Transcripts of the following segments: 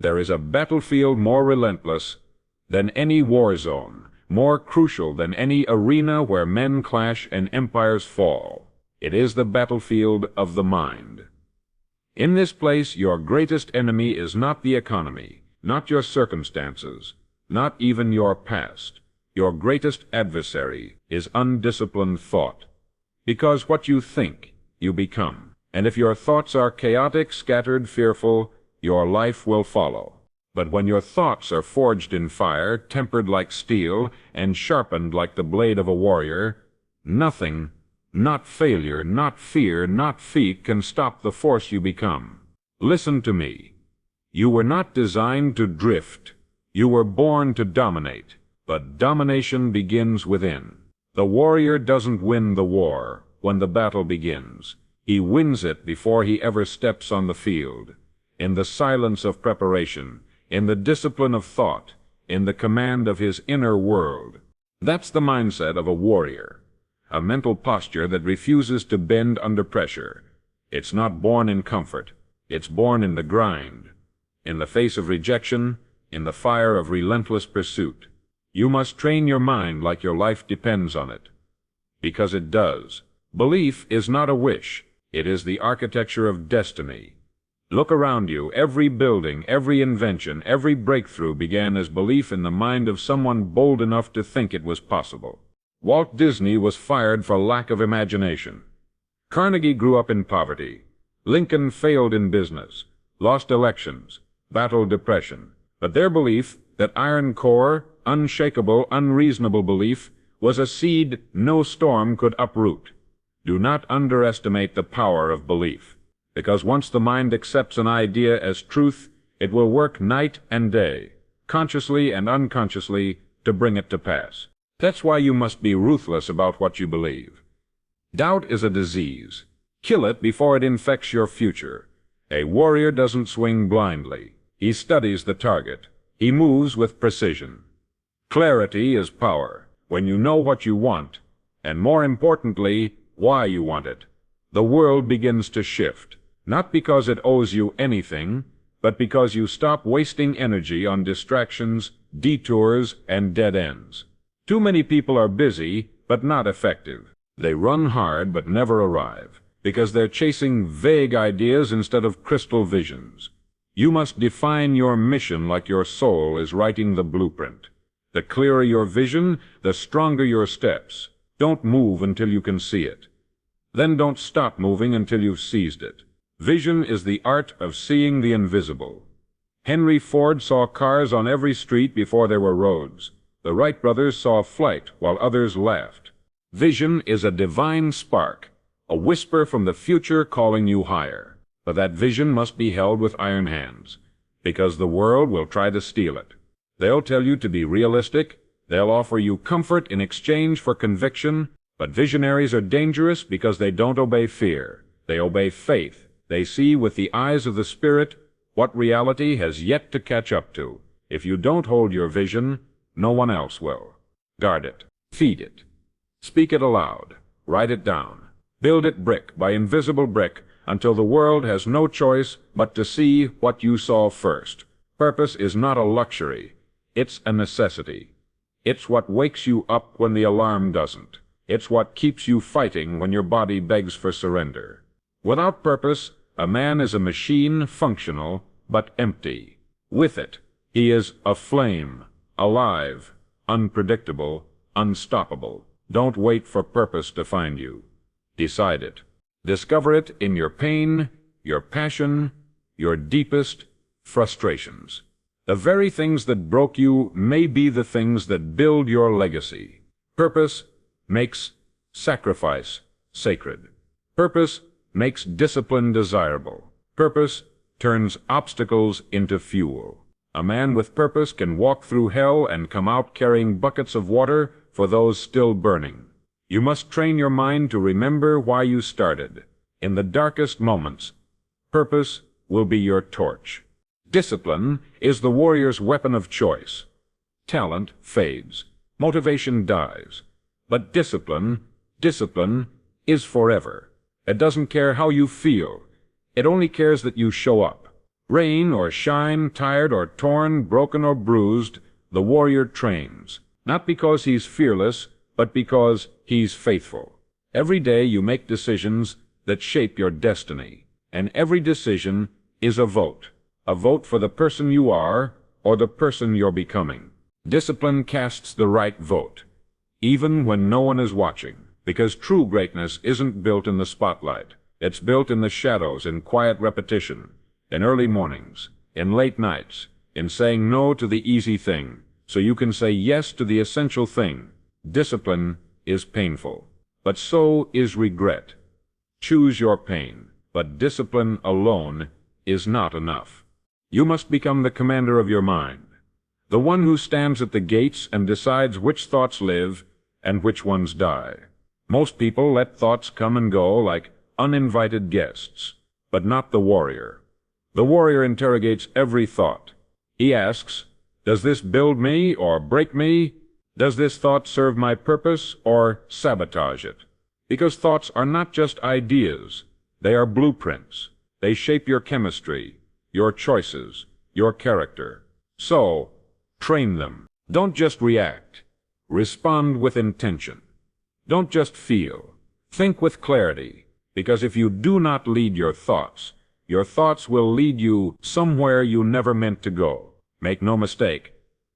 There is a battlefield more relentless than any war zone, more crucial than any arena where men clash and empires fall. It is the battlefield of the mind. In this place, your greatest enemy is not the economy, not your circumstances, not even your past. Your greatest adversary is undisciplined thought. Because what you think, you become. And if your thoughts are chaotic, scattered, fearful, your life will follow. But when your thoughts are forged in fire, tempered like steel, and sharpened like the blade of a warrior, nothing, not failure, not fear, not defeat, can stop the force you become. Listen to me. You were not designed to drift. You were born to dominate. But domination begins within. The warrior doesn't win the war when the battle begins. He wins it before he ever steps on the field. In the silence of preparation, in the discipline of thought, in the command of his inner world. That's the mindset of a warrior. A mental posture that refuses to bend under pressure. It's not born in comfort. It's born in the grind. In the face of rejection, in the fire of relentless pursuit. You must train your mind like your life depends on it. Because it does. Belief is not a wish. It is the architecture of destiny. Look around you. Every building, every invention, every breakthrough began as belief in the mind of someone bold enough to think it was possible. Walt Disney was fired for lack of imagination. Carnegie grew up in poverty. Lincoln failed in business, lost elections, battled depression. But their belief, that iron core, unshakable, unreasonable belief, was a seed no storm could uproot. Do not underestimate the power of belief, because once the mind accepts an idea as truth, it will work night and day, consciously and unconsciously, to bring it to pass. That's why you must be ruthless about what you believe. Doubt is a disease. Kill it before it infects your future. A warrior doesn't swing blindly. He studies the target. He moves with precision. Clarity is power, when you know what you want, and more importantly, why you want it. The world begins to shift, not because it owes you anything, but because you stop wasting energy on distractions, detours, and dead ends. Too many people are busy, but not effective. They run hard, but never arrive, because they're chasing vague ideas instead of crystal visions. You must define your mission like your soul is writing the blueprint. The clearer your vision, the stronger your steps. Don't move until you can see it. Then don't stop moving until you've seized it. Vision is the art of seeing the invisible. Henry Ford saw cars on every street before there were roads. The Wright brothers saw flight while others laughed. Vision is a divine spark, a whisper from the future calling you higher. But that vision must be held with iron hands, because the world will try to steal it. They'll tell you to be realistic. They'll offer you comfort in exchange for conviction. But visionaries are dangerous because they don't obey fear. They obey faith. They see with the eyes of the Spirit what reality has yet to catch up to. If you don't hold your vision, no one else will. Guard it. Feed it. Speak it aloud. Write it down. Build it brick by invisible brick until the world has no choice but to see what you saw first. Purpose is not a luxury. It's a necessity. It's what wakes you up when the alarm doesn't. It's what keeps you fighting when your body begs for surrender. Without purpose, a man is a machine, functional, but empty. With it, he is aflame, alive, unpredictable, unstoppable. Don't wait for purpose to find you. Decide it. Discover it in your pain, your passion, your deepest frustrations. The very things that broke you may be the things that build your legacy. Purpose makes sacrifice sacred. Purpose makes discipline desirable. Purpose turns obstacles into fuel. A man with purpose can walk through hell and come out carrying buckets of water for those still burning. You must train your mind to remember why you started. In the darkest moments, purpose will be your torch. Discipline is the warrior's weapon of choice. Talent fades. Motivation dies. But discipline is forever. It doesn't care how you feel. It only cares that you show up. Rain or shine, tired or torn, broken or bruised, the warrior trains, not because he's fearless, but because he's faithful. Every day you make decisions that shape your destiny, and every decision is a vote for the person you are or the person you're becoming. Discipline casts the right vote, even when no one is watching, because true greatness isn't built in the spotlight. It's built in the shadows, in quiet repetition, in early mornings, in late nights, in saying no to the easy thing, so you can say yes to the essential thing. Discipline is painful, but so is regret. Choose your pain, but discipline alone is not enough. You must become the commander of your mind, the one who stands at the gates and decides which thoughts live and which ones die. Most people let thoughts come and go like uninvited guests, but not the warrior. The warrior interrogates every thought. He asks, does this build me or break me? Does this thought serve my purpose or sabotage it? Because thoughts are not just ideas. They are blueprints. They shape your chemistry, your choices, your character. So, train them. Don't just react. Respond with intention. Don't just feel. Think with clarity, because if you do not lead your thoughts will lead you somewhere you never meant to go. Make no mistake,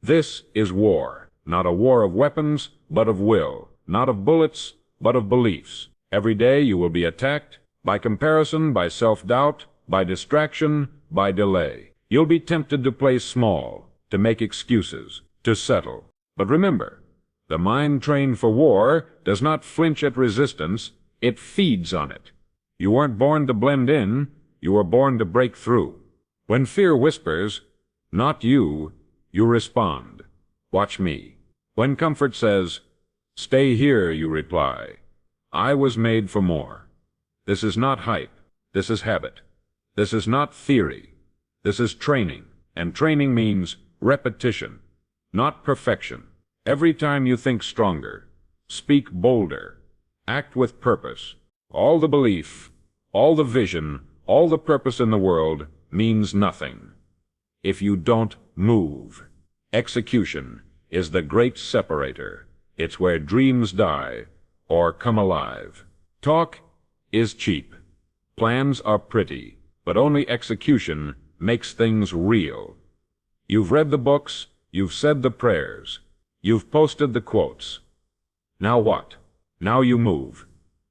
this is war, not a war of weapons, but of will, not of bullets, but of beliefs. Every day you will be attacked by comparison, by self-doubt, by distraction, by delay. You'll be tempted to play small, to make excuses, to settle. But remember, the mind trained for war does not flinch at resistance, it feeds on it. You weren't born to blend in, you were born to break through. When fear whispers, not you, you respond. Watch me. When comfort says, stay here, you reply, I was made for more. This is not hype. This is habit. This is not theory. This is training. And training means repetition, not perfection. Every time you think stronger, speak bolder, act with purpose. All the belief, all the vision, all the purpose in the world means nothing if you don't move. Execution is the great separator. It's where dreams die or come alive. Talk is cheap. Plans are pretty, but only execution makes things real. You've read the books, you've said the prayers, you've posted the quotes. Now what? Now you move.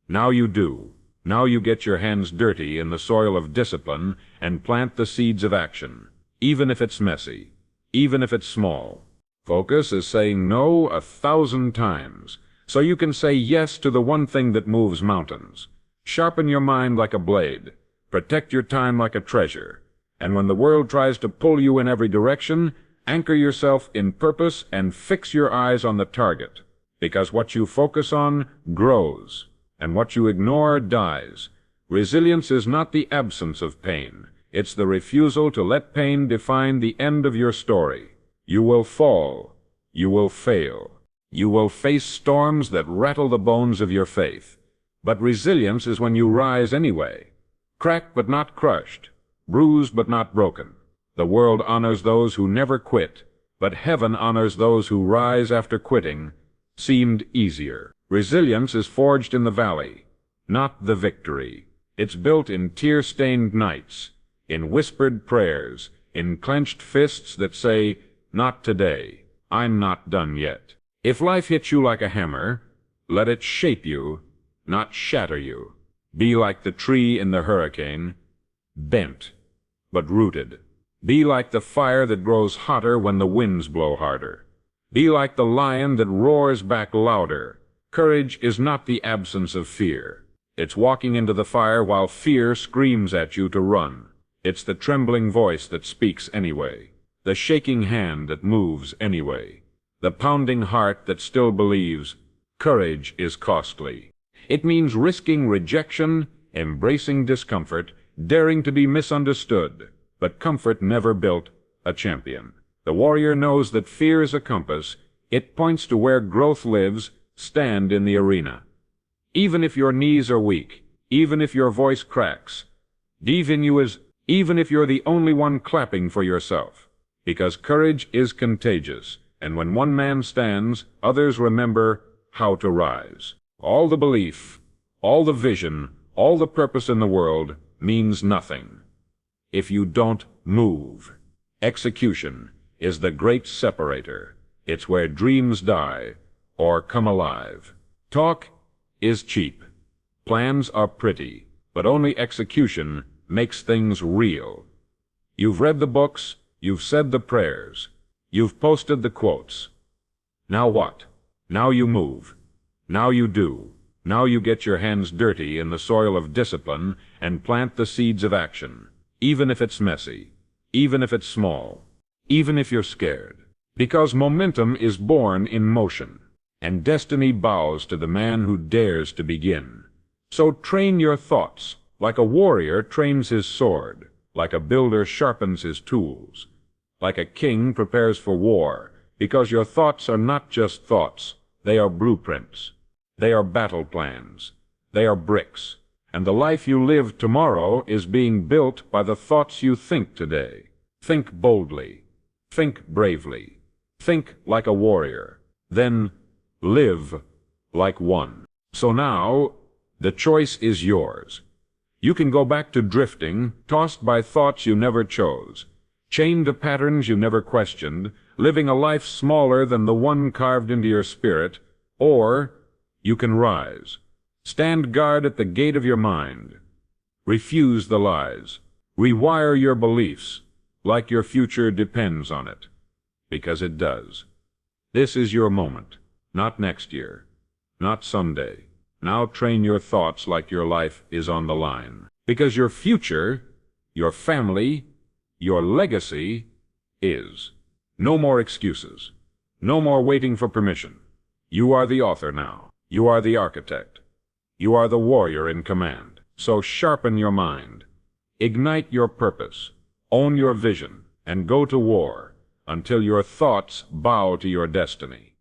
Now you do. Now you get your hands dirty in the soil of discipline and plant the seeds of action, even if it's messy, even if it's small. Focus is saying no 1,000 times, so you can say yes to the one thing that moves mountains. Sharpen your mind like a blade. Protect your time like a treasure. And when the world tries to pull you in every direction, anchor yourself in purpose and fix your eyes on the target. Because what you focus on grows, and what you ignore dies. Resilience is not the absence of pain. It's the refusal to let pain define the end of your story. You will fall. You will fail. You will face storms that rattle the bones of your faith. But resilience is when you rise anyway. Cracked but not crushed. Bruised but not broken. The world honors those who never quit, but heaven honors those who rise after quitting seemed easier. Resilience is forged in the valley, not the victory. It's built in tear-stained nights, in whispered prayers, in clenched fists that say, not today, I'm not done yet. If life hits you like a hammer, let it shape you, not shatter you. Be like the tree in the hurricane, bent, but rooted. Be like the fire that grows hotter when the winds blow harder. Be like the lion that roars back louder. Courage is not the absence of fear. It's walking into the fire while fear screams at you to run. It's the trembling voice that speaks anyway. The shaking hand that moves anyway. The pounding heart that still believes. Courage is costly. It means risking rejection, embracing discomfort, daring to be misunderstood. But comfort never built a champion. The warrior knows that fear is a compass. It points to where growth lives. Stand in the arena. Even if your knees are weak, even if your voice cracks, even even if you're the only one clapping for yourself, because courage is contagious, and when one man stands, others remember how to rise. All the belief, all the vision, all the purpose in the world means nothing if you don't move. Execution is the great separator. It's where dreams die or come alive. Talk is cheap. Plans are pretty, but only execution makes things real. You've read the books, you've said the prayers, you've posted the quotes. Now what? Now you move. Now you do. Now you get your hands dirty in the soil of discipline and plant the seeds of action, even if it's messy, even if it's small, even if you're scared. Because momentum is born in motion, and destiny bows to the man who dares to begin. So train your thoughts, like a warrior trains his sword, like a builder sharpens his tools, like a king prepares for war, because your thoughts are not just thoughts, they are blueprints. They are battle plans. They are bricks. And the life you live tomorrow is being built by the thoughts you think today. Think boldly. Think bravely. Think like a warrior. Then live like one. So now, the choice is yours. You can go back to drifting, tossed by thoughts you never chose, chained to patterns you never questioned, living a life smaller than the one carved into your spirit, or you can rise. Stand guard at the gate of your mind. Refuse the lies. Rewire your beliefs, like your future depends on it, because it does. This is your moment, not next year, not someday. Now train your thoughts like your life is on the line, because your future, your family, your legacy is. No more excuses. No more waiting for permission. You are the author now. You are the architect. You are the warrior in command. So sharpen your mind. Ignite your purpose. Own your vision, and go to war until your thoughts bow to your destiny.